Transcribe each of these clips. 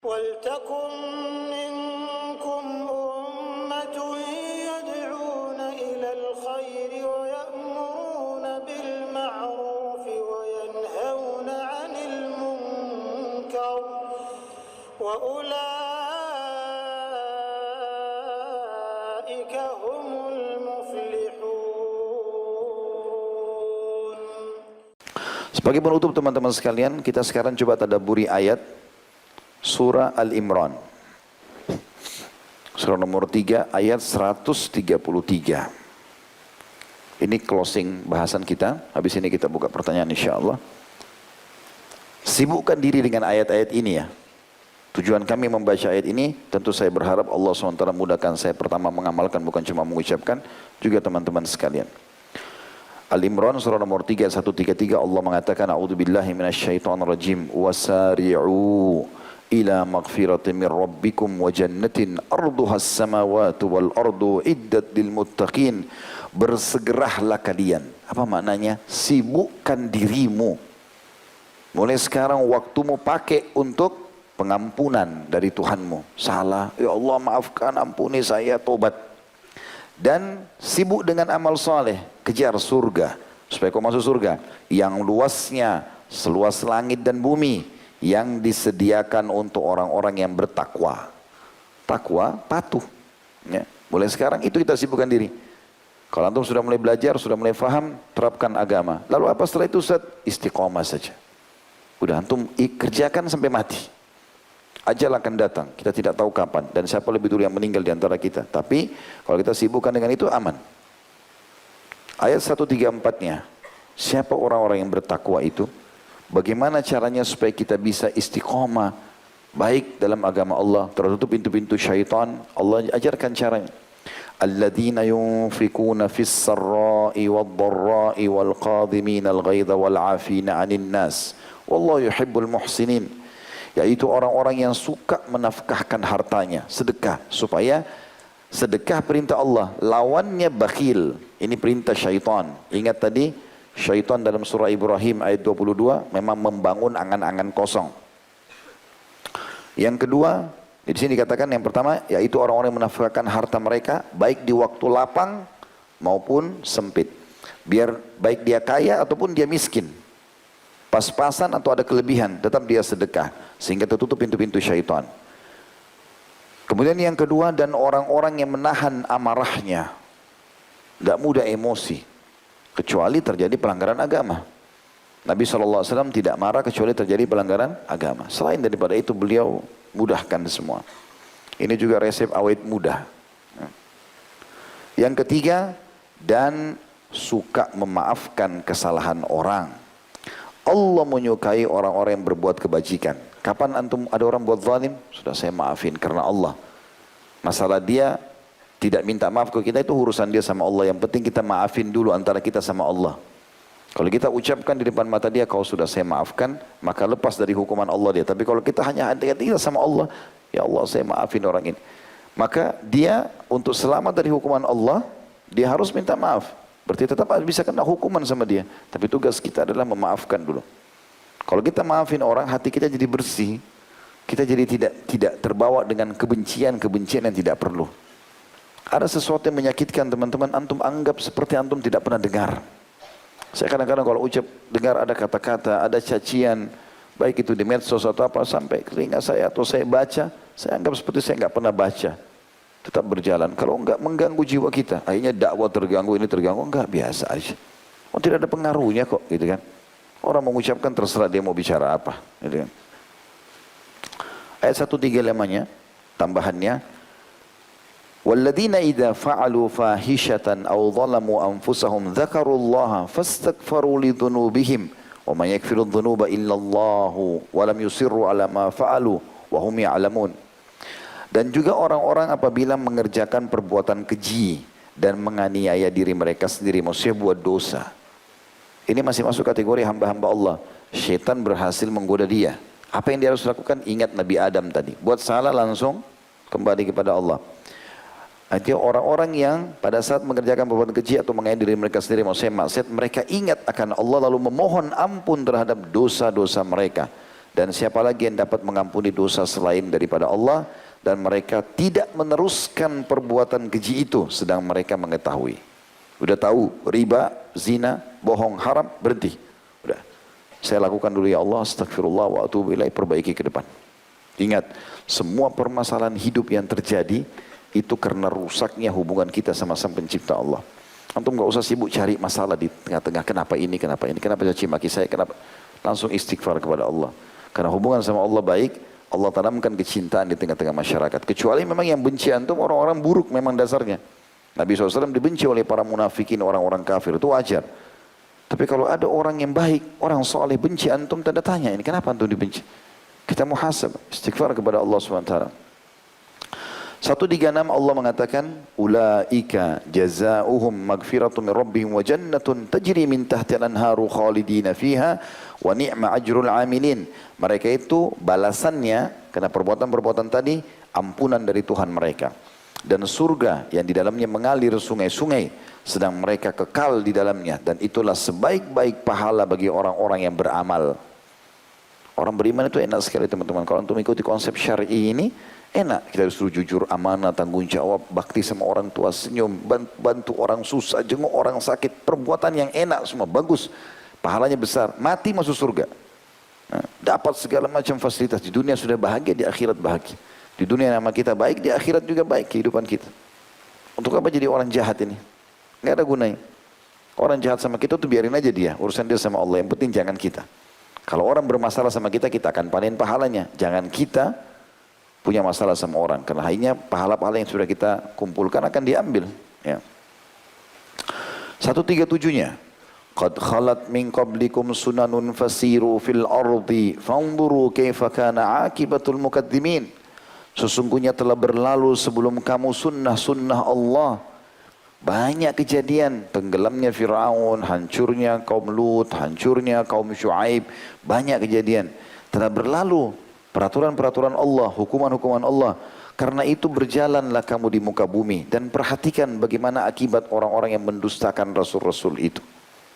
وَلْتَكُنْ مِنْكُمْ أُمَّةٌ يَدْعُونَ إِلَى الْخَيْرِ وَيَأْمُرُونَ بِالْمَعْرُوفِ وَيَنْهَوْنَ عَنِ الْمُنْكَرِ وَأُولَئِكَ هُمُ الْمُفْلِحُونَ. Sebagai penutup teman-teman sekalian, kita sekarang coba tadabburi ayat Surah Al-Imran. Surah nomor 3 ayat 133. Ini closing bahasan kita. Habis ini kita buka pertanyaan insyaAllah. Sibukkan diri dengan ayat-ayat ini ya. Tujuan kami membaca ayat ini, tentu saya berharap Allah SWT mudahkan saya pertama mengamalkan, bukan cuma mengucapkan, juga teman-teman sekalian. Al-Imran surah nomor 3 133 Allah mengatakan a'udzubillahi minasyaitonirrajim wasari'u ila maghfiratin min rabbikum wa jannatin arduhas samawati wal ardu iddat lil muttaqin. Bersegeralah kalian. Apa maknanya? Sibukkan dirimu. Mulai sekarang waktumu pakai untuk pengampunan dari Tuhanmu. Salah, ya Allah maafkan, ampuni saya, tobat. Dan sibuk dengan amal soleh, kejar surga supaya kau masuk surga yang luasnya seluas langit dan bumi, yang disediakan untuk orang-orang yang bertakwa. Takwa, patuh ya. Mulai sekarang itu kita sibukkan diri. Kalau antum sudah mulai belajar, sudah mulai faham, terapkan agama. Lalu apa setelah itu Ustaz? Istiqomah saja. Udah antum kerjakan sampai mati. Ajal akan datang, kita tidak tahu kapan dan siapa lebih dulu yang meninggal di antara kita. Tapi kalau kita sibukkan dengan itu aman. Ayat 134-nya, siapa orang-orang yang bertakwa itu? Bagaimana caranya supaya kita bisa istiqomah baik dalam agama Allah, tertutup pintu-pintu syaitan? Allah ajarkan caranya. Alladzina yunfikuna fis sarra'i wad-dharra'i wal qadhimina al-ghaidha wal 'afina 'anil nas. Wallahu yuhibbul muhsinin. Yaitu orang-orang yang suka menafkahkan hartanya, sedekah, supaya sedekah perintah Allah, lawannya bakhil. Ini perintah syaitan. Ingat tadi syaitan dalam surah Ibrahim ayat 22 memang membangun angan-angan kosong. Yang kedua, di sini dikatakan yang pertama yaitu orang-orang yang menafkahkan harta mereka baik di waktu lapang maupun sempit. Biar baik dia kaya ataupun dia miskin. Pas-pasan atau ada kelebihan, tetap dia sedekah. Sehingga tertutup pintu-pintu syaitan. Kemudian yang kedua, dan orang-orang yang menahan amarahnya. Tidak mudah emosi. Kecuali terjadi pelanggaran agama. Nabi SAW tidak marah kecuali terjadi pelanggaran agama. Selain daripada itu beliau mudahkan semua. Ini juga resep awet muda. Yang ketiga, dan suka memaafkan kesalahan orang. Allah menyukai orang-orang yang berbuat kebajikan. Kapan antum ada orang buat zalim? Sudah saya maafin karena Allah. Masalah dia tidak minta maaf ke kita itu urusan dia sama Allah. Yang penting kita maafin dulu antara kita sama Allah. Kalau kita ucapkan di depan mata dia, kau sudah saya maafkan, maka lepas dari hukuman Allah dia. Tapi kalau kita hanya hati-hati kita sama Allah, ya Allah saya maafin orang ini. Maka dia untuk selamat dari hukuman Allah, dia harus minta maaf. Berarti tetap bisa kena hukuman sama dia. Tapi tugas kita adalah memaafkan dulu. Kalau kita maafin orang, hati kita jadi bersih. Kita jadi tidak terbawa dengan kebencian-kebencian yang tidak perlu. Ada sesuatu yang menyakitkan teman-teman, antum anggap seperti antum tidak pernah dengar. Saya kadang-kadang kalau dengar ada kata-kata, ada cacian, baik itu di medsos atau apa, sampai ke telinga saya atau saya baca, saya anggap seperti saya nggak pernah baca. Tetap berjalan. Kalau enggak mengganggu jiwa kita, akhirnya dakwah terganggu, ini terganggu, enggak, biasa aja. Oh tidak ada pengaruhnya kok, gitu kan. Orang mengucapkan terserah dia mau bicara apa, gitu kan. Ayat 135-nya, tambahannya, walladzina idza fa'alu fahishatan aw dhalamu anfusahum dzakarullaha fastaghfaru lidzunubihim wa may yaghfiru dzunuba illallahu wa lam yusirru ala ma fa'alu wa hum ya'lamun. Dan juga orang-orang apabila mengerjakan perbuatan keji dan menganiaya diri mereka sendiri, maksudnya buat dosa. Ini masih masuk kategori hamba-hamba Allah. Syaitan berhasil menggoda dia. Apa yang dia harus lakukan? Ingat Nabi Adam tadi. Buat salah langsung kembali kepada Allah. Artinya orang-orang yang pada saat mengerjakan perbuatan keji atau menganiaya diri mereka sendiri, maksudnya maksiat, mereka ingat akan Allah lalu memohon ampun terhadap dosa-dosa mereka. Dan siapa lagi yang dapat mengampuni dosa selain daripada Allah? Dan mereka tidak meneruskan perbuatan keji itu sedang mereka mengetahui. Udah tahu riba, zina, bohong, haram, berhenti. Udah. Saya lakukan dulu ya Allah, astagfirullah wa atubu ilaih, perbaiki ke depan. Ingat, semua permasalahan hidup yang terjadi itu karena rusaknya hubungan kita sama Sang Pencipta Allah. Antum gak usah sibuk cari masalah di tengah-tengah, kenapa ini, kenapa caci maki saya, kenapa. Langsung istighfar kepada Allah. Karena hubungan sama Allah baik, Allah tanamkan kecintaan di tengah-tengah masyarakat. Kecuali memang yang benci antum orang-orang buruk memang dasarnya. Nabi SAW dibenci oleh para munafikin, orang-orang kafir, itu wajar. Tapi kalau ada orang yang baik, orang soleh benci antum, tanda tanya, ini kenapa antum dibenci? Kita muhasab, istighfar kepada Allah SWT. 136 Allah mengatakan, ulaika jazaohum magfiratun min rabbihim wa jannatun tajri min tahtiha al-anharu khalidina fiha wa ni'ma ajrul amilin. Mereka itu balasannya karena perbuatan-perbuatan tadi ampunan dari Tuhan mereka. Dan surga yang di dalamnya mengalir sungai-sungai sedang mereka kekal di dalamnya, dan itulah sebaik-baik pahala bagi orang-orang yang beramal. Orang beriman itu enak sekali teman-teman. Kalau untuk mengikuti konsep syar'i ini enak. Kita disuruh jujur, amanah, tanggung jawab, bakti sama orang tua, senyum, bantu orang susah, jenguk orang sakit. Perbuatan yang enak semua, bagus. Pahalanya besar, mati masuk surga. Nah, dapat segala macam fasilitas. Di dunia sudah bahagia, di akhirat bahagia. Di dunia nama kita baik, di akhirat juga baik kehidupan kita. Untuk apa jadi orang jahat ini? Nggak ada gunanya. Orang jahat sama kita tuh biarin aja dia, urusan dia sama Allah. Yang penting jangan kita. Kalau orang bermasalah sama kita, kita akan panen pahalanya. Jangan kita punya masalah sama orang. Karena hanya pahala-pahala yang sudah kita kumpulkan akan diambil. Ya. 137-nya. Qad khalat min qablikum sunanun fasiru fil ardi fanzuru kaifa kana akibatul mukadzimin. Sesungguhnya telah berlalu sebelum kamu sunnah-sunnah Allah. Banyak kejadian, tenggelamnya Fir'aun, hancurnya kaum Lut, hancurnya kaum Syuaib, banyak kejadian. Telah berlalu peraturan-peraturan Allah, hukuman-hukuman Allah. Karena itu berjalanlah kamu di muka bumi dan perhatikan bagaimana akibat orang-orang yang mendustakan Rasul-Rasul itu.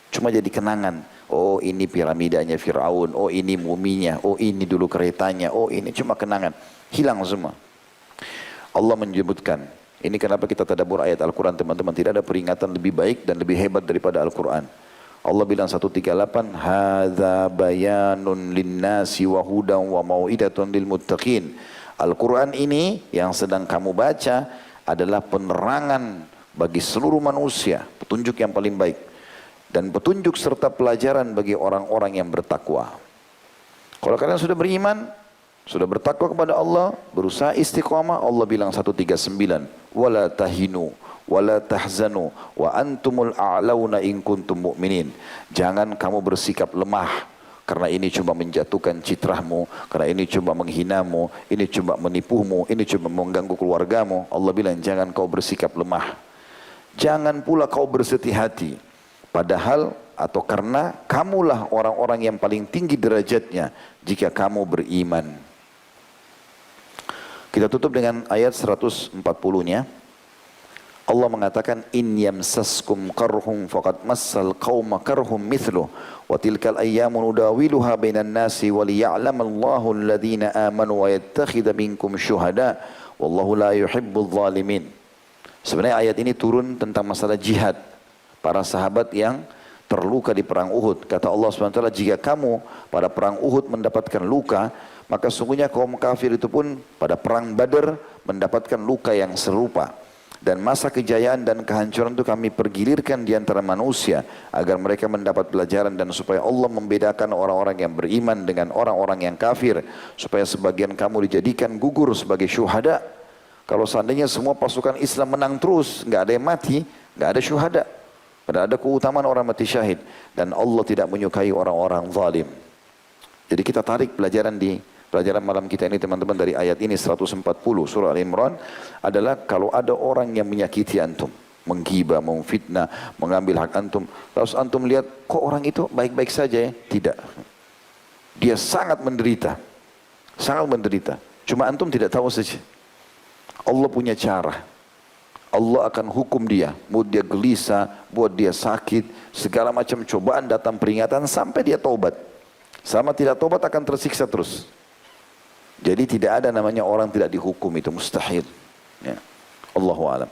Cuma jadi kenangan, oh ini piramidanya Fir'aun, oh ini muminya, oh ini dulu keretanya, oh ini cuma kenangan. Hilang semua. Allah menyebutkan, ini kenapa kita tadabbur ayat Al-Quran teman-teman. Tidak ada peringatan lebih baik dan lebih hebat daripada Al-Quran. Allah bilang 138, hadza bayanun linnasi wa hudan wa mau'idatun lil muttaqin. Al-Quran ini yang sedang kamu baca adalah penerangan bagi seluruh manusia, petunjuk yang paling baik. Dan petunjuk serta pelajaran bagi orang-orang yang bertakwa. Kalau kalian sudah beriman, sudah bertakwa kepada Allah, berusaha istiqamah, Allah bilang 139, wala tahinu wala tahzanu wa antumul a'launa in kuntum mu'minin. Jangan kamu bersikap lemah karena ini cuma menjatuhkan citrahmu, karena ini cuma menghinamu, ini cuma menipumu, ini cuma mengganggu keluargamu. Allah bilang jangan kau bersikap lemah. Jangan pula kau bersedih hati. Padahal atau karena kamulah orang-orang yang paling tinggi derajatnya jika kamu beriman. Kita tutup dengan ayat 140-nya. Allah mengatakan in yamsaskum qarhum faqad massal qauma qarhum mithluh wa tilkal ayyamu nudawiluha bainan nasi wa liya'lamallahu alladhina amanu wa yattakhidha minkum syuhada wallahu la yuhibbudz zalimin. Sebenarnya ayat ini turun tentang masalah jihad. Para sahabat yang terluka di perang Uhud. Kata Allah SWT, jika kamu pada perang Uhud mendapatkan luka, maka sungguhnya kaum kafir itu pun pada perang Badar mendapatkan luka yang serupa. Dan masa kejayaan dan kehancuran itu kami pergilirkan di antara manusia agar mereka mendapat pelajaran dan supaya Allah membedakan orang-orang yang beriman dengan orang-orang yang kafir. Supaya sebagian kamu dijadikan gugur sebagai syuhada. Kalau seandainya semua pasukan Islam menang terus, nggak ada yang mati, nggak ada syuhada. Padahal ada keutamaan orang mati syahid. Dan Allah tidak menyukai orang-orang zalim. Jadi kita tarik pelajaran di pelajaran malam kita ini teman-teman dari ayat ini 140 surah Al-Imran adalah kalau ada orang yang menyakiti antum, menggibah, memfitnah, mengambil hak antum, lalu antum lihat kok orang itu baik-baik saja ya? Tidak. Dia sangat menderita. Sangat menderita. Cuma antum tidak tahu saja. Allah punya cara. Allah akan hukum dia, buat dia gelisah, buat dia sakit, segala macam cobaan datang peringatan sampai dia taubat. Selama tidak tobat akan tersiksa terus. Jadi tidak ada namanya orang tidak dihukum, itu mustahil. Ya. Allahu a'lam.